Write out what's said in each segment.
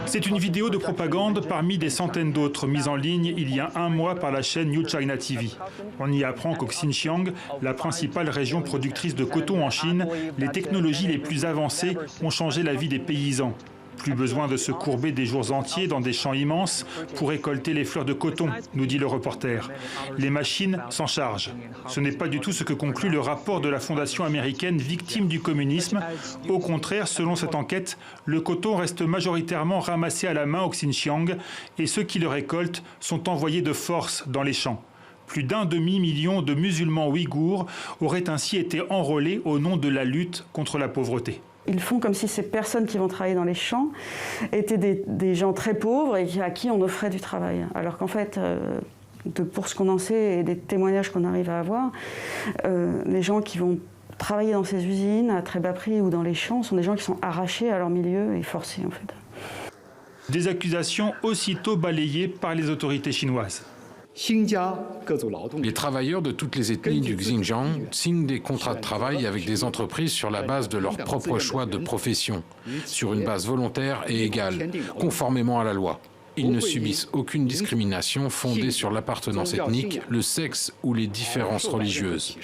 C'est une vidéo de propagande parmi des centaines d'autres mises en ligne il y a un mois par la chaîne New China TV. On y apprend qu'au Xinjiang, la principale région productrice de coton en Chine, les technologies les plus avancées ont changé la vie des paysans. Plus besoin de se courber des jours entiers dans des champs immenses pour récolter les fleurs de coton, nous dit le reporter. Les machines s'en chargent. Ce n'est pas du tout ce que conclut le rapport de la fondation américaine victime du communisme. Au contraire, selon cette enquête, le coton reste majoritairement ramassé à la main au Xinjiang et ceux qui le récoltent sont envoyés de force dans les champs. Plus d'un demi-million de musulmans ouïghours auraient ainsi été enrôlés au nom de la lutte contre la pauvreté. Ils font comme si ces personnes qui vont travailler dans les champs étaient des gens très pauvres et à qui on offrait du travail. Alors qu'en fait, pour ce qu'on en sait et des témoignages qu'on arrive à avoir, les gens qui vont travailler dans ces usines à très bas prix ou dans les champs sont des gens qui sont arrachés à leur milieu et forcés en fait. Des accusations aussitôt balayées par les autorités chinoises. Les travailleurs de toutes les ethnies du Xinjiang signent des contrats de travail avec des entreprises sur la base de leur propre choix de profession, sur une base volontaire et égale, conformément à la loi. Ils ne subissent aucune discrimination fondée sur l'appartenance ethnique, le sexe ou les différences religieuses.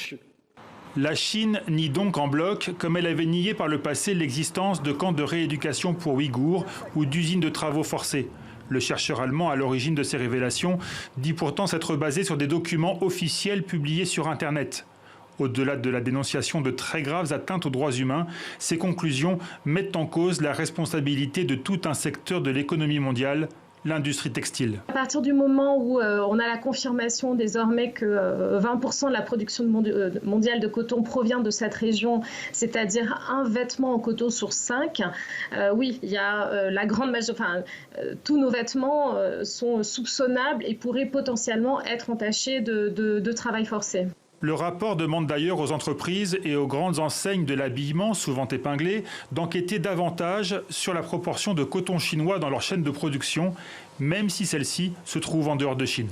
La Chine nie donc en bloc, comme elle avait nié par le passé l'existence de camps de rééducation pour Ouïghours ou d'usines de travaux forcés. Le chercheur allemand à l'origine de ces révélations dit pourtant s'être basé sur des documents officiels publiés sur Internet. Au-delà de la dénonciation de très graves atteintes aux droits humains, ces conclusions mettent en cause la responsabilité de tout un secteur de l'économie mondiale, l'industrie textile. À partir du moment où on a la confirmation désormais que 20% de la production mondiale de coton provient de cette région, c'est-à-dire un vêtement en coton sur 5, oui, il y a la grande majorité, tous nos vêtements sont soupçonnables et pourraient potentiellement être entachés de travail forcé. Le rapport demande d'ailleurs aux entreprises et aux grandes enseignes de l'habillement, souvent épinglées, d'enquêter davantage sur la proportion de coton chinois dans leur chaîne de production, même si celle-ci se trouve en dehors de Chine.